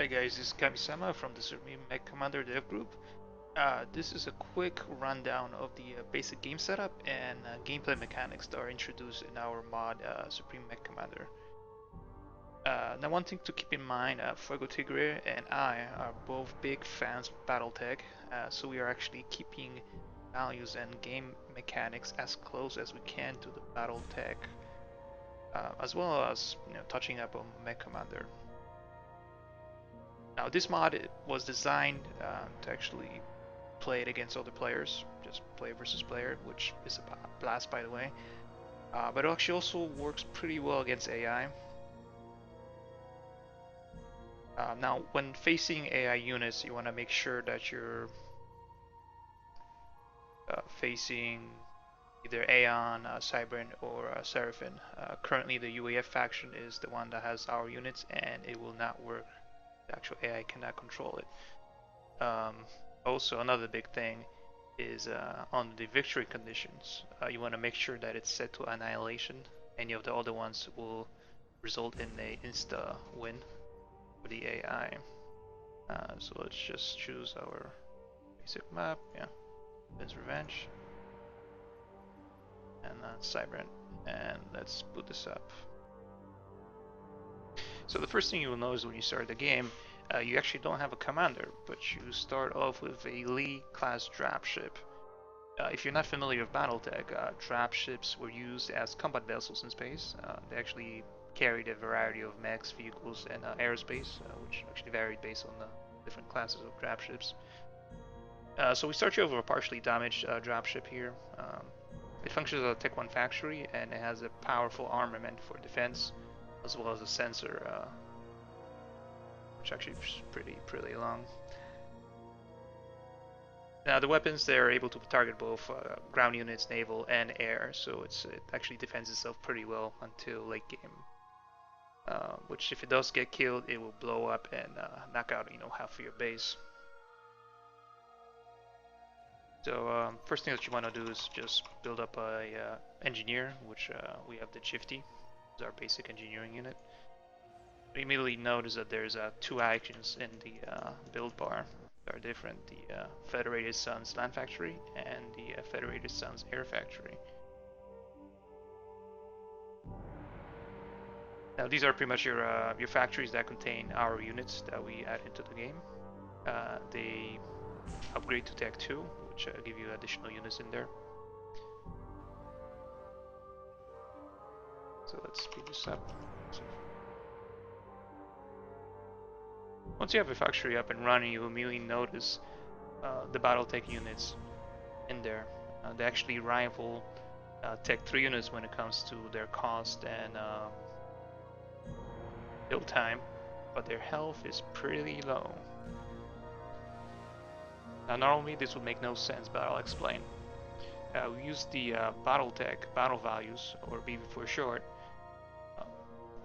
Hi guys, this is Kamisama from the Supreme Mech Commander dev group. This is a quick rundown of the basic game setup and gameplay mechanics that are introduced in our mod Supreme Mech Commander. Now one thing to keep in mind, Fuego Tigre and I are both big fans of Battletech, so we are actually keeping values and game mechanics as close as we can to the Battletech, as well as touching up on Mech Commander. Now this mod was designed to actually play it against other players, just player versus player, which is a blast by the way. But it actually also works pretty well against AI. Now when facing AI units, you want to make sure that you're facing either Aeon, Cybran, or Seraphim. Currently the UAF faction is the one that has our units and it will not work. The actual AI cannot control it. Also, another big thing is on the victory conditions. You want to make sure that it's set to annihilation. Any of the other ones will result in a insta win for the AI. So let's just choose our basic map. Yeah, Ben's Revenge and Cybran, and let's boot this up. So the first thing you will notice when you start the game, you actually don't have a commander, but you start off with a Lee class dropship. If you're not familiar with Battletech, dropships were used as combat vessels in space. They actually carried a variety of mechs, vehicles, and aerospace, which actually varied based on the different classes of dropships. So we start you with a partially damaged dropship here. It functions as a Tech 1 factory, and it has a powerful armament for defense, as well as a sensor, which actually is pretty long. Now the weapons, they're able to target both ground units, naval, and air, so it actually defends itself pretty well until late game. Which if it does get killed, it will blow up and knock out half of your base. So first thing that you want to do is just build up a engineer, which we have the Chifty. This is our basic engineering unit. You immediately notice that there's two icons in the build bar that are different: the Federated Suns Land Factory and the Federated Suns Air Factory. Now these are pretty much your factories that contain our units that we add into the game. They upgrade to Tech 2, which give you additional units in there. So let's speed this up. Once you have a factory up and running, you immediately notice the Battletech units in there. They actually rival Tech 3 units when it comes to their cost and build time, but their health is pretty low. Now normally this would make no sense, but I'll explain. We use the Battletech battle values, or BV for short,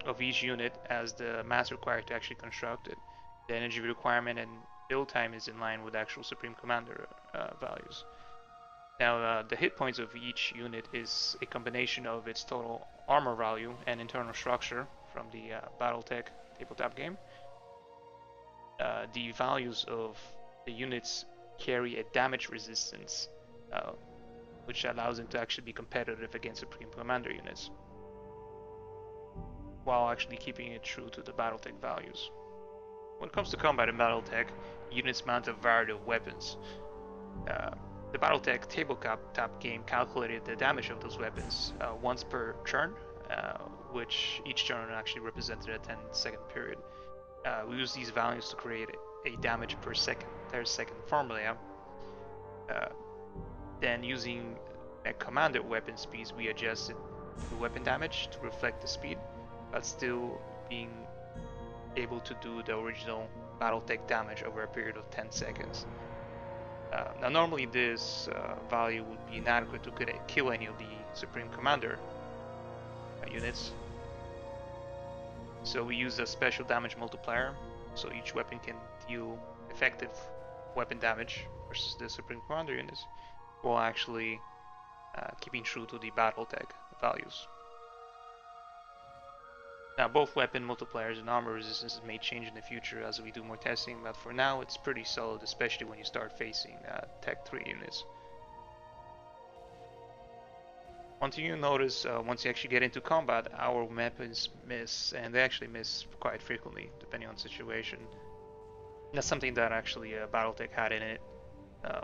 of each unit as the mass required to actually construct it. The energy requirement and build time is in line with actual Supreme Commander values. Now the hit points of each unit is a combination of its total armor value and internal structure from the Battletech tabletop game. The values of the units carry a damage resistance, which allows them to actually be competitive against Supreme Commander units, while actually keeping it true to the Battletech values. When it comes to combat in Battletech, units mount a variety of weapons. The Battletech tabletop game calculated the damage of those weapons once per turn, which each turn actually represented a 10-second period. We use these values to create a damage per second formula. Then using Mech Commander weapon speeds, we adjusted the weapon damage to reflect the speed, but still being able to do the original Battletech damage over a period of 10 seconds. Now normally this value would be inadequate to kill any of the Supreme Commander units, so we use a special damage multiplier, so each weapon can deal effective weapon damage versus the Supreme Commander units, while actually keeping true to the Battletech values. Now, both weapon multipliers and armor resistances may change in the future as we do more testing, but for now it's pretty solid, especially when you start facing Tech 3 units. One thing you notice once you actually get into combat, our weapons miss, and they actually miss quite frequently, depending on the situation. That's something that actually Battletech had in it.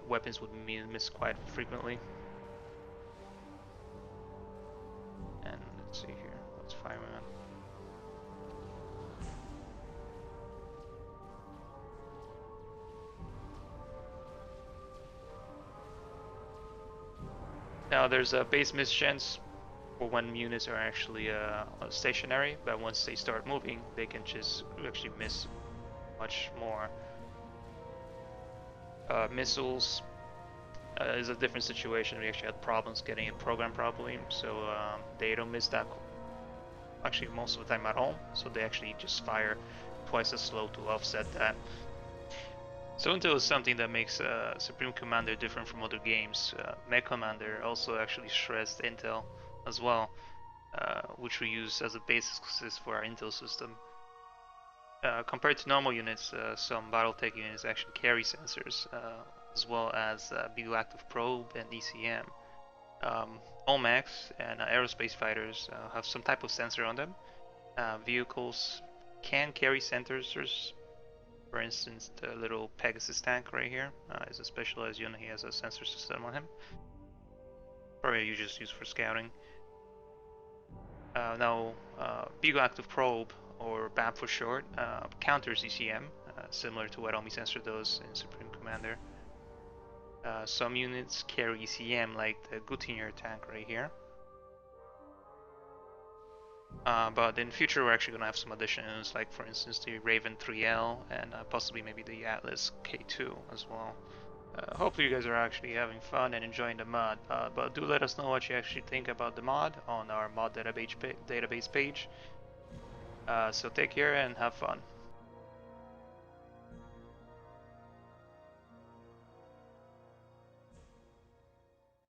Weapons would miss quite frequently. And let's see here, let's fire on. Now there's a base miss chance for when units are actually stationary, but once they start moving, they can just actually miss much more. Missiles is a different situation. We actually had problems getting it programmed properly, so they don't miss that actually most of the time at all, so they actually just fire twice as slow to offset that. So Intel is something that makes Supreme Commander different from other games. Mech Commander also actually shreds Intel as well, which we use as a basis for our Intel system. Compared to normal units, some Battletech units actually carry sensors, as well as BU Active Probe and ECM. All mechs and aerospace fighters have some type of sensor on them. Vehicles can carry sensors. For instance, the little Pegasus tank right here is a specialized unit. He has a sensor system on him. Probably you just use for scouting. Now, BU Active Probe, or BAP for short, counters ECM, similar to what Omi Sensor does in Supreme Commander. Some units carry ECM, like the Gutineer tank right here. But in future, we're actually going to have some additions, like for instance the Raven 3L and possibly maybe the Atlas K2 as well. Hopefully you guys are actually having fun and enjoying the mod, but do let us know what you actually think about the mod on our mod database page. So take care and have fun.